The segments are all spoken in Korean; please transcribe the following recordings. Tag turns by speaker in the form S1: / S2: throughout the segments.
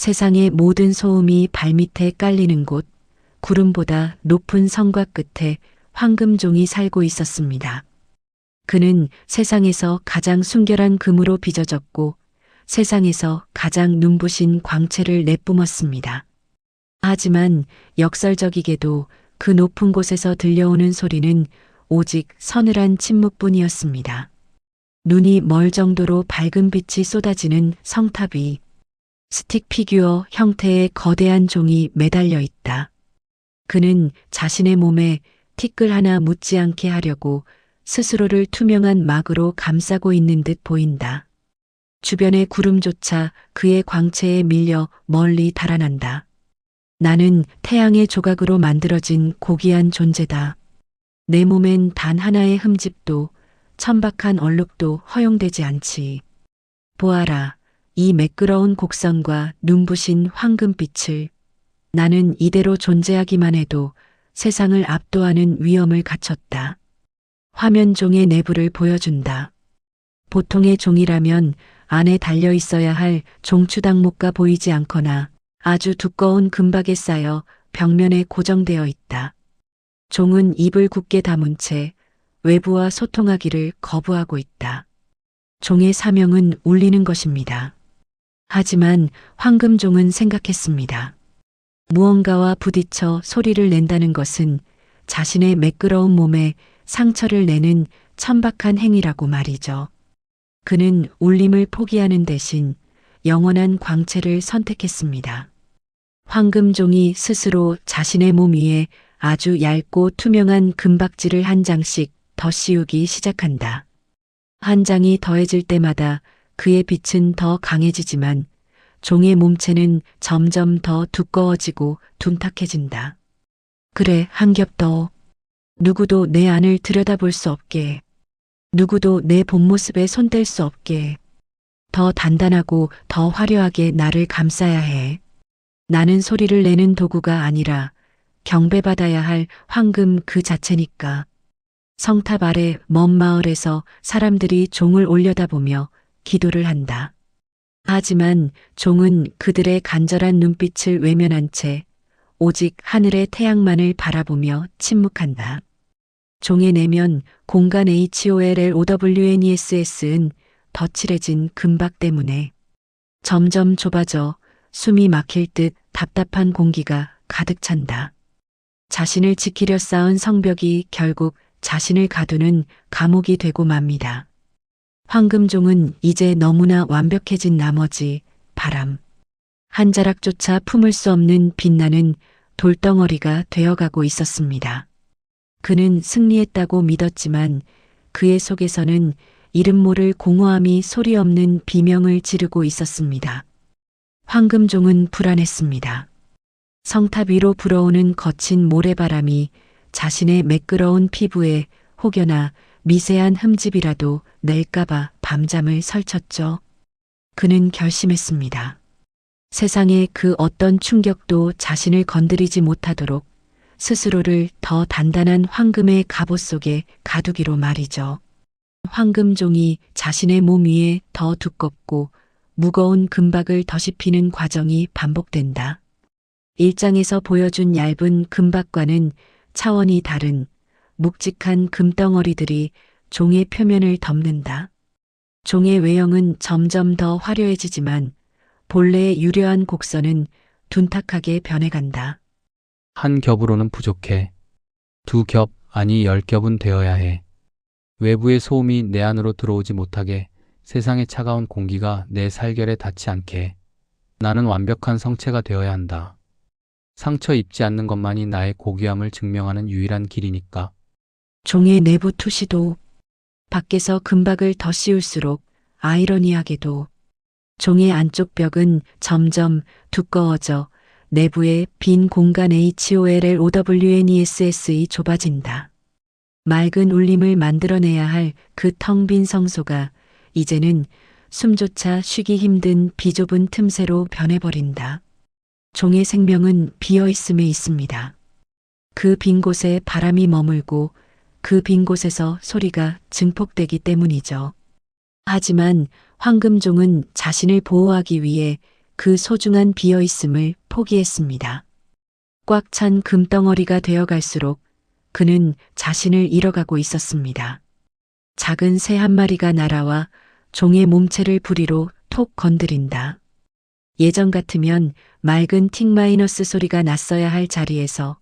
S1: 세상의 모든 소음이 발밑에 깔리는 곳, 구름보다 높은 성곽 끝에 황금종이 살고 있었습니다. 그는 세상에서 가장 순결한 금으로 빚어졌고 세상에서 가장 눈부신 광채를 내뿜었습니다. 하지만 역설적이게도 그 높은 곳에서 들려오는 소리는 오직 서늘한 침묵뿐이었습니다. 눈이 멀 정도로 밝은 빛이 쏟아지는 성탑 위, 스틱 피규어 형태의 거대한 종이 매달려 있다. 그는 자신의 몸에 티끌 하나 묻지 않게 하려고 스스로를 투명한 막으로 감싸고 있는 듯 보인다. 주변의 구름조차 그의 광채에 밀려 멀리 달아난다. 나는 태양의 조각으로 만들어진 고귀한 존재다. 내 몸엔 단 하나의 흠집도 천박한 얼룩도 허용되지 않지. 보아라, 이 매끄러운 곡선과 눈부신 황금빛을. 나는 이대로 존재하기만 해도 세상을 압도하는 위엄을 갖췄다. 화면종의 내부를 보여준다. 보통의 종이라면 안에 달려 있어야 할 종추당목과 보이지 않거나 아주 두꺼운 금박에 쌓여 벽면에 고정되어 있다. 종은 입을 굳게 다문 채 외부와 소통하기를 거부하고 있다. 종의 사명은 울리는 것입니다. 하지만 황금종은 생각했습니다. 무언가와 부딪혀 소리를 낸다는 것은 자신의 매끄러운 몸에 상처를 내는 천박한 행위라고 말이죠. 그는 울림을 포기하는 대신 영원한 광채를 선택했습니다. 황금종이 스스로 자신의 몸 위에 아주 얇고 투명한 금박지를 한 장씩 더 씌우기 시작한다. 한 장이 더해질 때마다 그의 빛은 더 강해지지만 종의 몸체는 점점 더 두꺼워지고 둔탁해진다. 그래, 한 겹 더. 누구도 내 안을 들여다볼 수 없게. 누구도 내 본 모습에 손댈 수 없게. 더 단단하고 더 화려하게 나를 감싸야 해. 나는 소리를 내는 도구가 아니라 경배받아야 할 황금 그 자체니까. 성탑 아래 먼 마을에서 사람들이 종을 올려다보며 기도를 한다. 하지만 종은 그들의 간절한 눈빛을 외면한 채 오직 하늘의 태양만을 바라보며 침묵한다. 종의 내면 공간 HOLLOWNESS는 덧칠해진 금박 때문에 점점 좁아져 숨이 막힐 듯 답답한 공기가 가득 찬다. 자신을 지키려 쌓은 성벽이 결국 자신을 가두는 감옥이 되고 맙니다. 황금종은 이제 너무나 완벽해진 나머지 바람 한 자락조차 품을 수 없는 빛나는 돌덩어리가 되어가고 있었습니다. 그는 승리했다고 믿었지만 그의 속에서는 이름 모를 공허함이 소리 없는 비명을 지르고 있었습니다. 황금종은 불안했습니다. 성탑 위로 불어오는 거친 모래바람이 자신의 매끄러운 피부에 혹여나 미세한 흠집이라도 낼까봐 밤잠을 설쳤죠. 그는 결심했습니다. 세상의 그 어떤 충격도 자신을 건드리지 못하도록 스스로를 더 단단한 황금의 갑옷 속에 가두기로 말이죠. 황금종이 자신의 몸 위에 더 두껍고 무거운 금박을 더씹히는 과정이 반복된다. 1장에서 보여준 얇은 금박과는 차원이 다른 묵직한 금덩어리들이 종의 표면을 덮는다. 종의 외형은 점점 더 화려해지지만 본래의 유려한 곡선은 둔탁하게 변해간다.
S2: 한 겹으로는 부족해. 2겹, 아니 10겹은 되어야 해. 외부의 소음이 내 안으로 들어오지 못하게, 세상의 차가운 공기가 내 살결에 닿지 않게. 나는 완벽한 성체가 되어야 한다. 상처 입지 않는 것만이 나의 고귀함을 증명하는 유일한 길이니까.
S1: 종의 내부 투시도 밖에서 금박을 더 씌울수록 아이러니하게도 종의 안쪽 벽은 점점 두꺼워져 내부의 빈 공간 HOLLOWNESS이 좁아진다. 맑은 울림을 만들어내야 할 그 텅 빈 성소가 이제는 숨조차 쉬기 힘든 비좁은 틈새로 변해버린다. 종의 생명은 비어있음에 있습니다. 그 빈 곳에 바람이 머물고 그 빈 곳에서 소리가 증폭되기 때문이죠. 하지만 황금종은 자신을 보호하기 위해 그 소중한 비어있음을 포기했습니다. 꽉 찬 금덩어리가 되어갈수록 그는 자신을 잃어가고 있었습니다. 작은 새 한 마리가 날아와 종의 몸체를 부리로 톡 건드린다. 예전 같으면 맑은 틱 마이너스 소리가 났어야 할 자리에서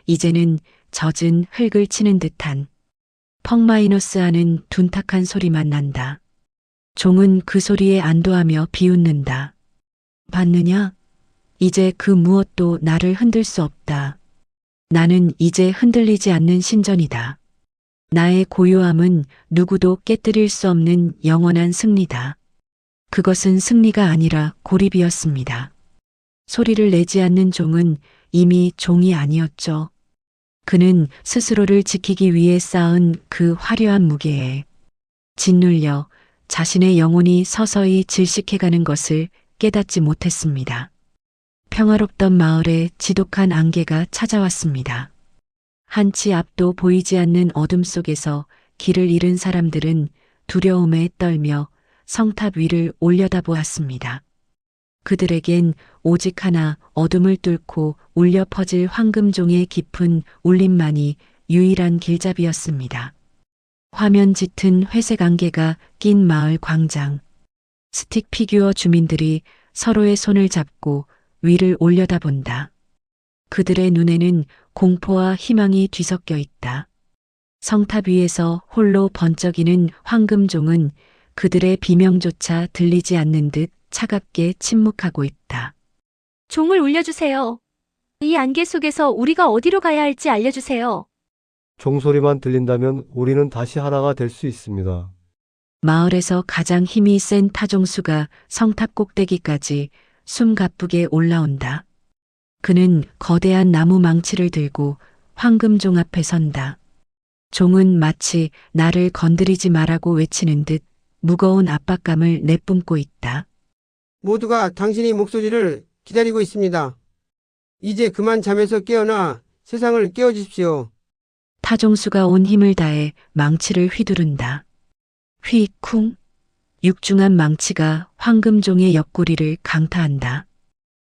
S1: 이제는 젖은 흙을 치는 듯한 펑 마이너스 하는 둔탁한 소리만 난다. 종은 그 소리에 안도하며 비웃는다. 봤느냐? 이제 그 무엇도 나를 흔들 수 없다. 나는 이제 흔들리지 않는 신전이다. 나의 고요함은 누구도 깨뜨릴 수 없는 영원한 승리다. 그것은 승리가 아니라 고립이었습니다. 소리를 내지 않는 종은 이미 종이 아니었죠. 그는 스스로를 지키기 위해 쌓은 그 화려한 무게에 짓눌려 자신의 영혼이 서서히 질식해가는 것을 깨닫지 못했습니다. 평화롭던 마을에 지독한 안개가 찾아왔습니다. 한치 앞도 보이지 않는 어둠 속에서 길을 잃은 사람들은 두려움에 떨며 성탑 위를 올려다보았습니다. 그들에겐 오직 하나 어둠을 뚫고 울려 퍼질 황금종의 깊은 울림만이 유일한 길잡이였습니다. 화면 짙은 회색 안개가 낀 마을 광장. 스틱 피규어 주민들이 서로의 손을 잡고 위를 올려다본다. 그들의 눈에는 공포와 희망이 뒤섞여 있다. 성탑 위에서 홀로 번쩍이는 황금종은 그들의 비명조차 들리지 않는 듯 차갑게 침묵하고 있다.
S3: 종을 울려주세요. 이 안개 속에서 우리가 어디로 가야 할지 알려주세요.
S4: 종소리만 들린다면 우리는 다시 하나가 될 수 있습니다.
S1: 마을에서 가장 힘이 센 타종수가 성탑 꼭대기까지 숨가쁘게 올라온다. 그는 거대한 나무 망치를 들고 황금종 앞에 선다. 종은 마치 나를 건드리지 말라고 외치는 듯 무거운 압박감을 내뿜고 있다.
S5: 모두가 당신의 목소리를 기다리고 있습니다. 이제 그만 잠에서 깨어나 세상을 깨워주십시오.
S1: 타종수가 온 힘을 다해 망치를 휘두른다. 휘쿵. 육중한 망치가 황금종의 옆구리를 강타한다.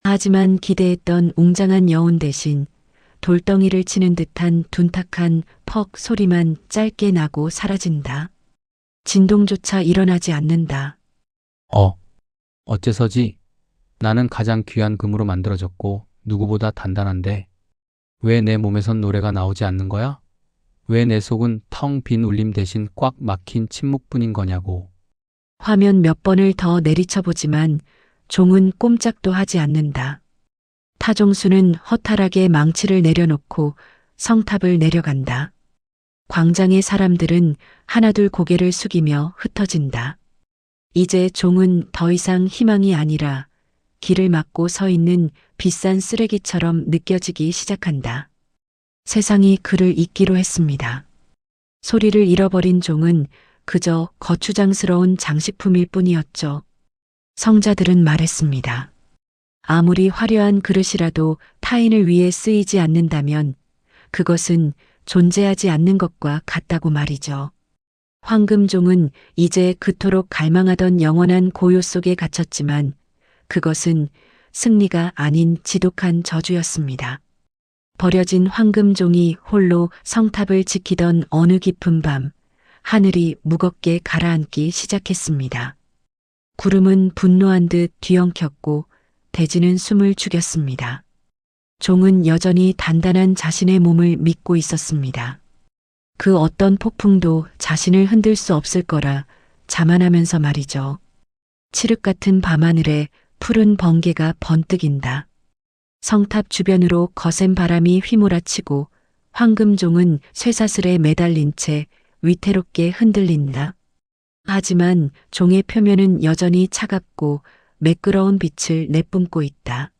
S1: 하지만 기대했던 웅장한 여운 대신 돌덩이를 치는 듯한 둔탁한 퍽 소리만 짧게 나고 사라진다. 진동조차 일어나지 않는다.
S2: 어째서지? 나는 가장 귀한 금으로 만들어졌고 누구보다 단단한데 왜 내 몸에선 노래가 나오지 않는 거야? 왜 내 속은 텅 빈 울림 대신 꽉 막힌 침묵뿐인 거냐고.
S1: 화면 몇 번을 더 내리쳐보지만 종은 꼼짝도 하지 않는다. 타종수는 허탈하게 망치를 내려놓고 성탑을 내려간다. 광장의 사람들은 하나둘 고개를 숙이며 흩어진다. 이제 종은 더 이상 희망이 아니라 길을 막고 서 있는 비싼 쓰레기처럼 느껴지기 시작한다. 세상이 그를 잊기로 했습니다. 소리를 잃어버린 종은 그저 거추장스러운 장식품일 뿐이었죠. 성자들은 말했습니다. 아무리 화려한 그릇이라도 타인을 위해 쓰이지 않는다면 그것은 존재하지 않는 것과 같다고 말이죠. 황금종은 이제 그토록 갈망하던 영원한 고요 속에 갇혔지만 그것은 승리가 아닌 지독한 저주였습니다. 버려진 황금종이 홀로 성탑을 지키던 어느 깊은 밤, 하늘이 무겁게 가라앉기 시작했습니다. 구름은 분노한 듯 뒤엉켰고 대지는 숨을 죽였습니다. 종은 여전히 단단한 자신의 몸을 믿고 있었습니다. 그 어떤 폭풍도 자신을 흔들 수 없을 거라 자만하면서 말이죠. 칠흑 같은 밤하늘에 푸른 번개가 번뜩인다. 성탑 주변으로 거센 바람이 휘몰아치고 황금종은 쇠사슬에 매달린 채 위태롭게 흔들린다. 하지만 종의 표면은 여전히 차갑고 매끄러운 빛을 내뿜고 있다.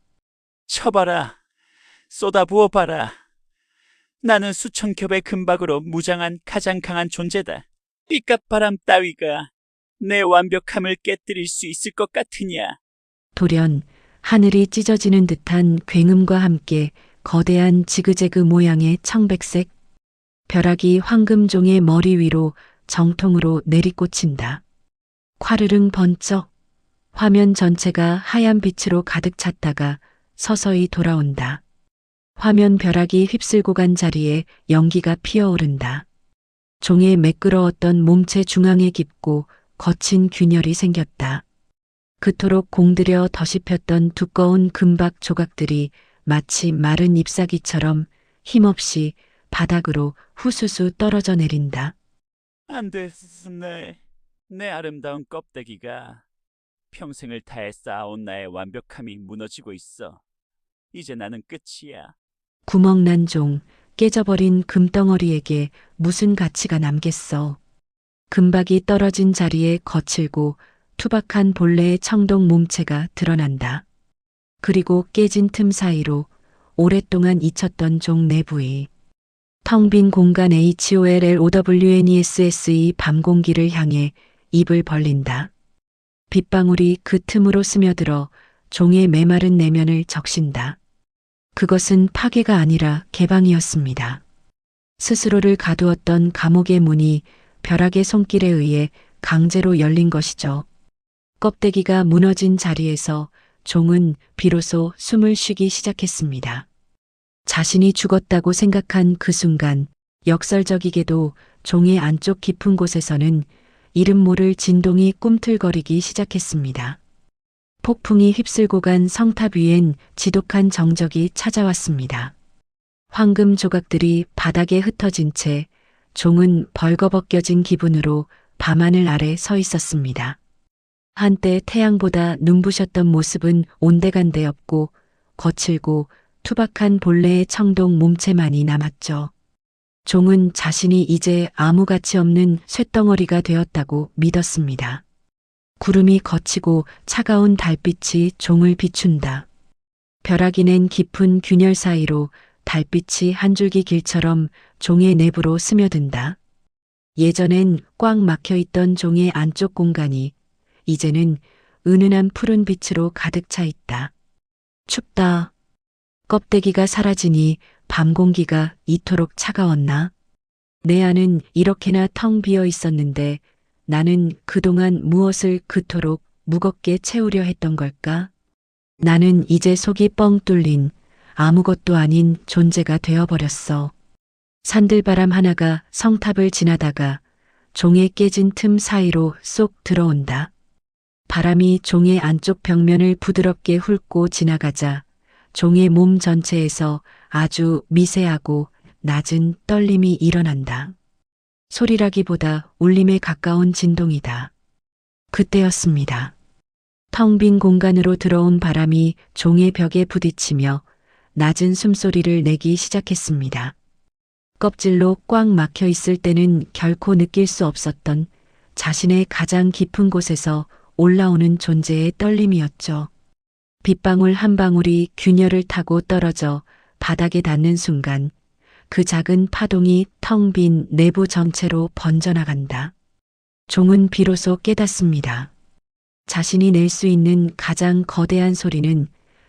S6: 쳐봐라. 쏟아부어봐라. 나는 수천 겹의 금박으로 무장한 가장 강한 존재다. 삐까바람 따위가 내 완벽함을 깨뜨릴 수 있을 것 같으냐.
S1: 돌연 하늘이 찢어지는 듯한 굉음과 함께 거대한 지그재그 모양의 청백색 벼락이 황금종의 머리 위로 정통으로 내리꽂힌다. 콰르릉 번쩍 화면 전체가 하얀 빛으로 가득 찼다가 서서히 돌아온다. 화면 벼락이 휩쓸고 간 자리에 연기가 피어오른다. 종의 매끄러웠던 몸체 중앙에 깊고 거친 균열이 생겼다. 그토록 공들여 더씹혔던 두꺼운 금박 조각들이 마치 마른 잎사귀처럼 힘없이 바닥으로 후수수 떨어져 내린다.
S6: 안 됐네. 내 아름다운 껍데기가 평생을 다해 쌓아온 나의 완벽함이 무너지고 있어. 이제 나는 끝이야.
S1: 구멍난 종, 깨져버린 금덩어리에게 무슨 가치가 남겠어. 금박이 떨어진 자리에 거칠고 투박한 본래의 청동 몸체가 드러난다. 그리고 깨진 틈 사이로 오랫동안 잊혔던 종 내부의 텅 빈 공간 HOLLOWNESSE 밤 공기를 향해 입을 벌린다. 빗방울이 그 틈으로 스며들어 종의 메마른 내면을 적신다. 그것은 파괴가 아니라 개방이었습니다. 스스로를 가두었던 감옥의 문이 벼락의 손길에 의해 강제로 열린 것이죠. 껍데기가 무너진 자리에서 종은 비로소 숨을 쉬기 시작했습니다. 자신이 죽었다고 생각한 그 순간 역설적이게도 종의 안쪽 깊은 곳에서는 이름 모를 진동이 꿈틀거리기 시작했습니다. 폭풍이 휩쓸고 간 성탑 위엔 지독한 정적이 찾아왔습니다. 황금 조각들이 바닥에 흩어진 채 종은 벌거벗겨진 기분으로 밤하늘 아래 서 있었습니다. 한때 태양보다 눈부셨던 모습은 온데간데 없고 거칠고 투박한 본래의 청동 몸체만이 남았죠. 종은 자신이 이제 아무 가치 없는 쇳덩어리가 되었다고 믿었습니다. 구름이 거치고 차가운 달빛이 종을 비춘다. 벼락이 낸 깊은 균열 사이로 달빛이 한 줄기 길처럼 종의 내부로 스며든다. 예전엔 꽉 막혀 있던 종의 안쪽 공간이 이제는 은은한 푸른 빛으로 가득 차 있다. 춥다. 껍데기가 사라지니 밤 공기가 이토록 차가웠나? 내 안은 이렇게나 텅 비어 있었는데 나는 그동안 무엇을 그토록 무겁게 채우려 했던 걸까? 나는 이제 속이 뻥 뚫린 아무것도 아닌 존재가 되어버렸어. 산들바람 하나가 성탑을 지나다가 종의 깨진 틈 사이로 쏙 들어온다. 바람이 종의 안쪽 벽면을 부드럽게 훑고 지나가자 종의 몸 전체에서 아주 미세하고 낮은 떨림이 일어난다. 소리라기보다 울림에 가까운 진동이다. 그때였습니다. 텅 빈 공간으로 들어온 바람이 종의 벽에 부딪히며 낮은 숨소리를 내기 시작했습니다. 껍질로 꽉 막혀 있을 때는 결코 느낄 수 없었던 자신의 가장 깊은 곳에서 올라오는 존재의 떨림이었죠. 빗방울 한 방울이 균열을 타고 떨어져 바닥에 닿는 순간 그 작은 파동이 텅 빈 내부 전체로 번져나간다. 종은 비로소 깨닫습니다. 자신이 낼 수 있는 가장 거대한 소리는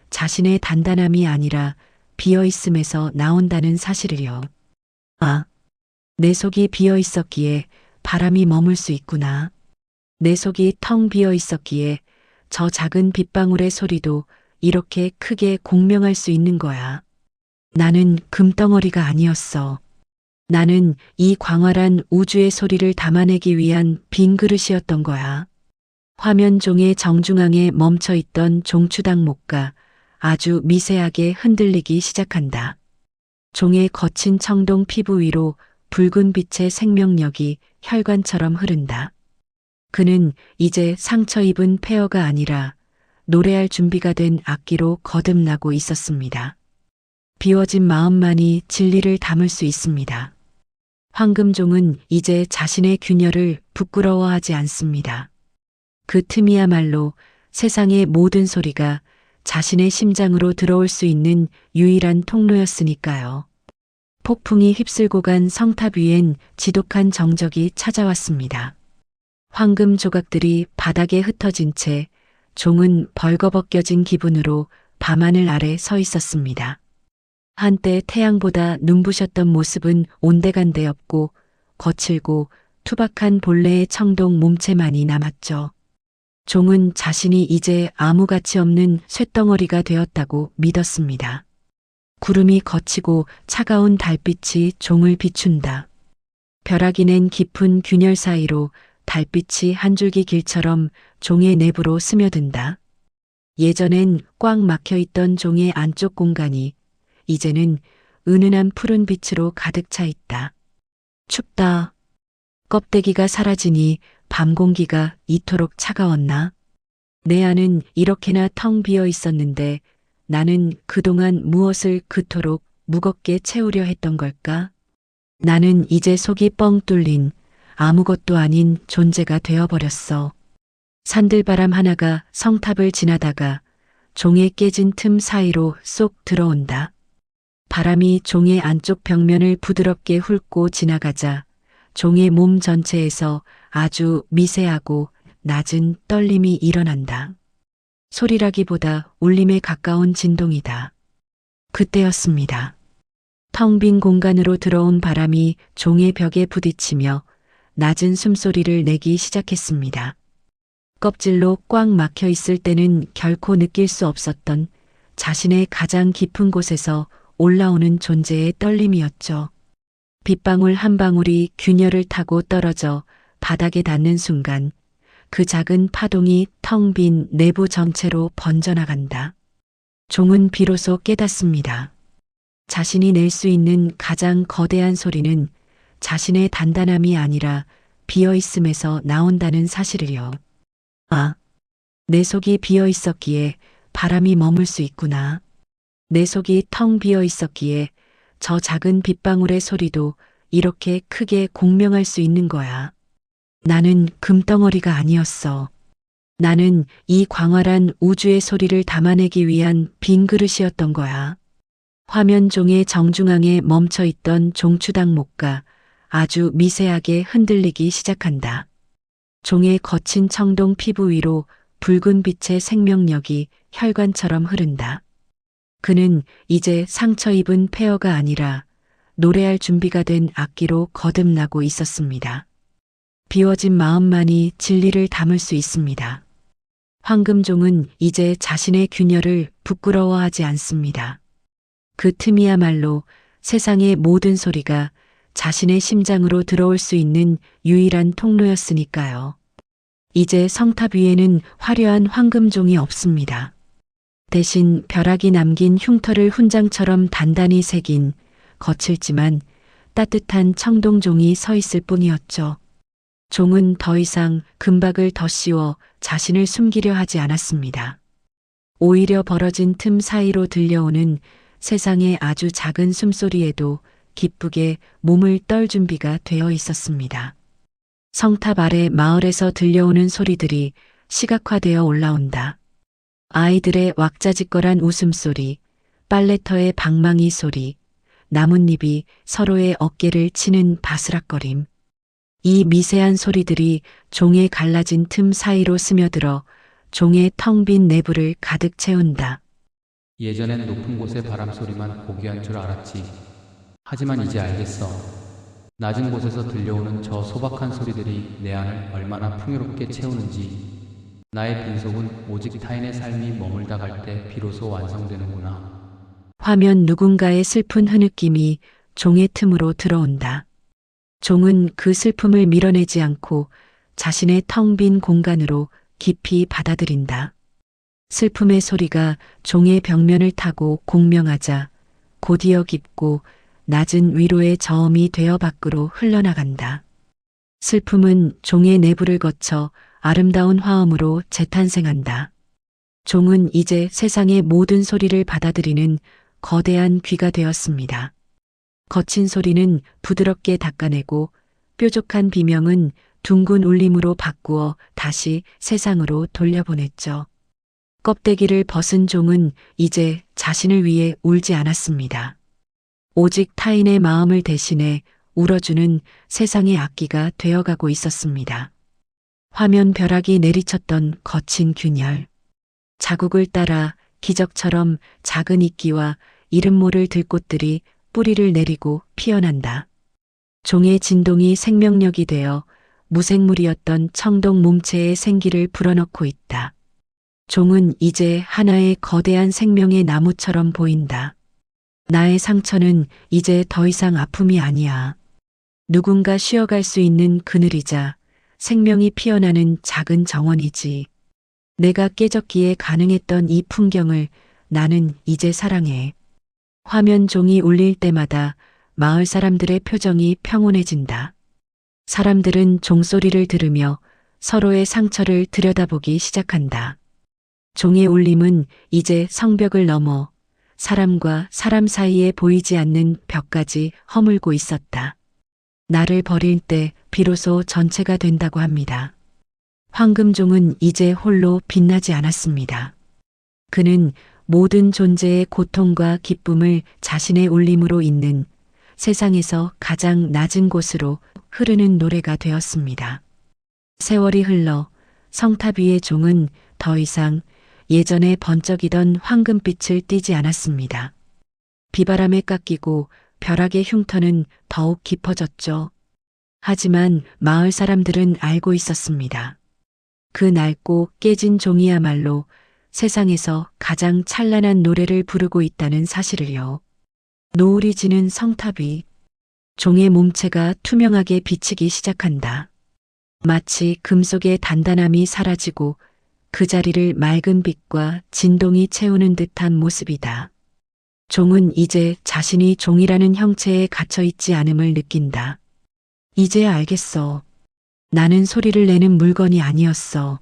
S1: 자신의 단단함이 아니라 비어있음에서 나온다는 사실을요. 아, 내 속이 비어 있었기에 바람이 머물 수 있구나. 내 속이 텅 비어 있었기에 저 작은 빗방울의 소리도 이렇게 크게 공명할 수 있는 거야. 나는 금덩어리가 아니었어. 나는 이 광활한 우주의 소리를 담아내기 위한 빈 그릇이었던 거야. 화면 종의 정중앙에 멈춰 있던 종추당목가 아주 미세하게 흔들리기 시작한다. 종의 거친 청동 피부 위로 붉은 빛의 생명력이 혈관처럼 흐른다. 그는 이제 상처 입은 폐허가 아니라 노래할 준비가 된 악기로 거듭나고 있었습니다. 비워진 마음만이 진리를 담을 수 있습니다. 황금종은 이제 자신의 균열을 부끄러워하지 않습니다. 그 틈이야말로 세상의 모든 소리가 자신의 심장으로 들어올 수 있는 유일한 통로였으니까요. 폭풍이 휩쓸고 간 성탑 위엔 지독한 정적이 찾아왔습니다. 황금 조각들이 바닥에 흩어진 채 종은 벌거벗겨진 기분으로 밤하늘 아래 서 있었습니다. 한때 태양보다 눈부셨던 모습은 온데간데 없고 거칠고 투박한 본래의 청동 몸체만이 남았죠. 종은 자신이 이제 아무 가치 없는 쇳덩어리가 되었다고 믿었습니다. 구름이 걷히고 차가운 달빛이 종을 비춘다. 벼락이 낸 깊은 균열 사이로 달빛이 한 줄기 길처럼 종의 내부로 스며든다. 예전엔 꽉 막혀 있던 종의 안쪽 공간이 이제는 은은한 푸른 빛으로 가득 차 있다. 춥다. 껍데기가 사라지니 밤 공기가 이토록 차가웠나? 내 안은 이렇게나 텅 비어 있었는데 나는 그동안 무엇을 그토록 무겁게 채우려 했던 걸까? 나는 이제 속이 뻥 뚫린 아무것도 아닌 존재가 되어버렸어. 산들바람 하나가 성탑을 지나다가 종의 깨진 틈 사이로 쏙 들어온다. 바람이 종의 안쪽 벽면을 부드럽게 훑고 지나가자 종의 몸 전체에서 아주 미세하고 낮은 떨림이 일어난다. 소리라기보다 울림에 가까운 진동이다. 그때였습니다. 텅 빈 공간으로 들어온 바람이 종의 벽에 부딪히며 낮은 숨소리를 내기 시작했습니다. 껍질로 꽉 막혀 있을 때는 결코 느낄 수 없었던 자신의 가장 깊은 곳에서 올라오는 존재의 떨림이었죠. 빗방울 한 방울이 균열을 타고 떨어져 바닥에 닿는 순간 그 작은 파동이 텅 빈 내부 전체로 번져나간다. 종은 비로소 깨닫습니다. 자신이 낼 수 있는 가장 거대한 소리는 자신의 단단함이 아니라 비어있음에서 나온다는 사실을요. 아, 내 속이 비어 있었기에 바람이 머물 수 있구나. 내 속이 텅 비어 있었기에 저 작은 빗방울의 소리도 이렇게 크게 공명할 수 있는 거야. 나는 금덩어리가 아니었어. 나는 이 광활한 우주의 소리를 담아내기 위한 빈 그릇이었던 거야. 화면 종의 정중앙에 멈춰 있던 종추당목가 아주 미세하게 흔들리기 시작한다. 종의 거친 청동 피부 위로 붉은 빛의 생명력이 혈관처럼 흐른다. 그는 이제 상처 입은 폐허가 아니라 노래할 준비가 된 악기로 거듭나고 있었습니다. 비워진 마음만이 진리를 담을 수 있습니다. 황금종은 이제 자신의 균열을 부끄러워하지 않습니다. 그 틈이야말로 세상의 모든 소리가 자신의 심장으로 들어올 수 있는 유일한 통로였으니까요. 이제 성탑 위에는 화려한 황금종이 없습니다. 대신 벼락이 남긴 흉터를 훈장처럼 단단히 새긴 거칠지만 따뜻한 청동종이 서 있을 뿐이었죠. 종은 더 이상 금박을 덧씌워 자신을 숨기려 하지 않았습니다. 오히려 벌어진 틈 사이로 들려오는 세상의 아주 작은 숨소리에도 기쁘게 몸을 떨 준비가 되어 있었습니다. 성탑 아래 마을에서 들려오는 소리들이 시각화되어 올라온다. 아이들의 왁자지껄한 웃음소리, 빨래터의 방망이 소리, 나뭇잎이 서로의 어깨를 치는 바스락거림. 이 미세한 소리들이 종의 갈라진 틈 사이로 스며들어 종의 텅 빈 내부를 가득 채운다.
S2: 예전엔 높은 곳의 바람 소리만 고귀한 줄 알았지. 하지만 이제 알겠어. 낮은 곳에서 들려오는 저 소박한 소리들이 내 안을 얼마나 풍요롭게 채우는지. 나의 빈속은 오직 타인의 삶이 머물다 갈 때 비로소 완성되는구나.
S1: 화면 누군가의 슬픈 흐느낌이 종의 틈으로 들어온다. 종은 그 슬픔을 밀어내지 않고 자신의 텅 빈 공간으로 깊이 받아들인다. 슬픔의 소리가 종의 벽면을 타고 공명하자 곧이어 깊고 낮은 위로의 저음이 되어 밖으로 흘러나간다. 슬픔은 종의 내부를 거쳐 아름다운 화음으로 재탄생한다. 종은 이제 세상의 모든 소리를 받아들이는 거대한 귀가 되었습니다. 거친 소리는 부드럽게 닦아내고 뾰족한 비명은 둥근 울림으로 바꾸어 다시 세상으로 돌려보냈죠. 껍데기를 벗은 종은 이제 자신을 위해 울지 않았습니다. 오직 타인의 마음을 대신해 울어주는 세상의 악기가 되어가고 있었습니다. 화면 벼락이 내리쳤던 거친 균열. 자국을 따라 기적처럼 작은 이끼와 이름 모를 들꽃들이 뿌리를 내리고 피어난다. 종의 진동이 생명력이 되어 무생물이었던 청동 몸체에 생기를 불어넣고 있다. 종은 이제 하나의 거대한 생명의 나무처럼 보인다. 나의 상처는 이제 더 이상 아픔이 아니야. 누군가 쉬어갈 수 있는 그늘이자 생명이 피어나는 작은 정원이지. 내가 깨졌기에 가능했던 이 풍경을 나는 이제 사랑해. 화면 종이 울릴 때마다 마을 사람들의 표정이 평온해진다. 사람들은 종소리를 들으며 서로의 상처를 들여다보기 시작한다. 종의 울림은 이제 성벽을 넘어 사람과 사람 사이에 보이지 않는 벽까지 허물고 있었다. 나를 버릴 때 비로소 전체가 된다고 합니다. 황금종은 이제 홀로 빛나지 않았습니다. 그는 모든 존재의 고통과 기쁨을 자신의 울림으로 잇는 세상에서 가장 낮은 곳으로 흐르는 노래가 되었습니다. 세월이 흘러 성탑 위의 종은 더 이상 예전에 번쩍이던 황금빛을 띠지 않았습니다. 비바람에 깎이고 벼락의 흉터는 더욱 깊어졌죠. 하지만 마을 사람들은 알고 있었습니다. 그 낡고 깨진 종이야말로 세상에서 가장 찬란한 노래를 부르고 있다는 사실을요. 노을이 지는 성탑 위, 종의 몸체가 투명하게 비치기 시작한다. 마치 금속의 단단함이 사라지고 그 자리를 맑은 빛과 진동이 채우는 듯한 모습이다. 종은 이제 자신이 종이라는 형체에 갇혀 있지 않음을 느낀다. 이제 알겠어. 나는 소리를 내는 물건이 아니었어.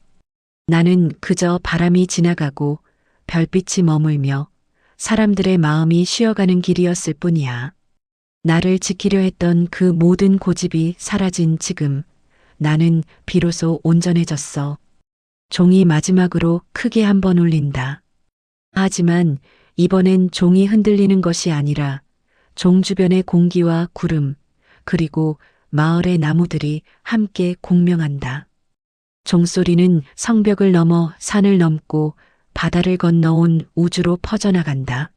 S1: 나는 그저 바람이 지나가고 별빛이 머물며 사람들의 마음이 쉬어가는 길이었을 뿐이야. 나를 지키려 했던 그 모든 고집이 사라진 지금 나는 비로소 온전해졌어. 종이 마지막으로 크게 한번 울린다. 하지만 이번엔 종이 흔들리는 것이 아니라 종 주변의 공기와 구름 그리고 마을의 나무들이 함께 공명한다. 종소리는 성벽을 넘어 산을 넘고 바다를 건너온 우주로 퍼져나간다.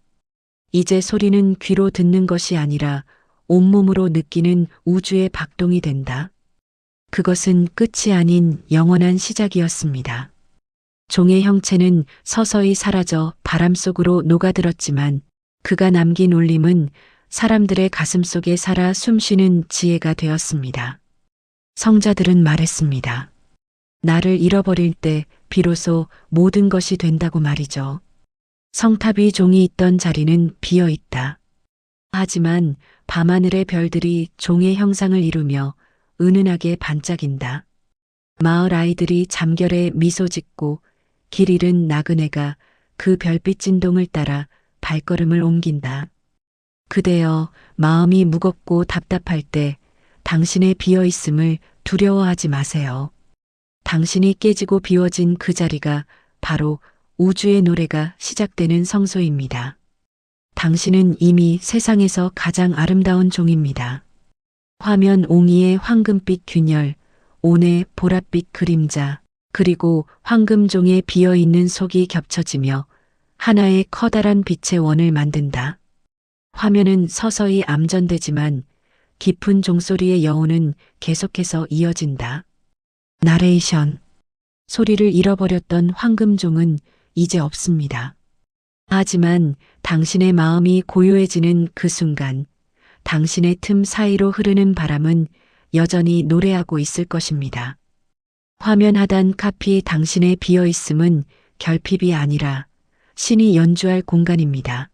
S1: 이제 소리는 귀로 듣는 것이 아니라 온몸으로 느끼는 우주의 박동이 된다. 그것은 끝이 아닌 영원한 시작이었습니다. 종의 형체는 서서히 사라져 바람 속으로 녹아들었지만 그가 남긴 울림은 사람들의 가슴 속에 살아 숨쉬는 지혜가 되었습니다. 성자들은 말했습니다. 나를 잃어버릴 때 비로소 모든 것이 된다고 말이죠. 성탑 위 종이 있던 자리는 비어 있다. 하지만 밤하늘의 별들이 종의 형상을 이루며 은은하게 반짝인다. 마을 아이들이 잠결에 미소 짓고 길 잃은 나그네가 그 별빛 진동을 따라 발걸음을 옮긴다. 그대여, 마음이 무겁고 답답할 때 당신의 비어 있음을 두려워하지 마세요. 당신이 깨지고 비워진 그 자리가 바로 우주의 노래가 시작되는 성소입니다. 당신은 이미 세상에서 가장 아름다운 종입니다. 화면 옹이의 황금빛 균열, 온의 보랏빛 그림자, 그리고 황금종의 비어있는 속이 겹쳐지며 하나의 커다란 빛의 원을 만든다. 화면은 서서히 암전되지만 깊은 종소리의 여운은 계속해서 이어진다. 나레이션. 소리를 잃어버렸던 황금종은 이제 없습니다. 하지만 당신의 마음이 고요해지는 그 순간 당신의 틈 사이로 흐르는 바람은 여전히 노래하고 있을 것입니다. 화면 하단 카피 당신의 비어있음은 결핍이 아니라 신이 연주할 공간입니다.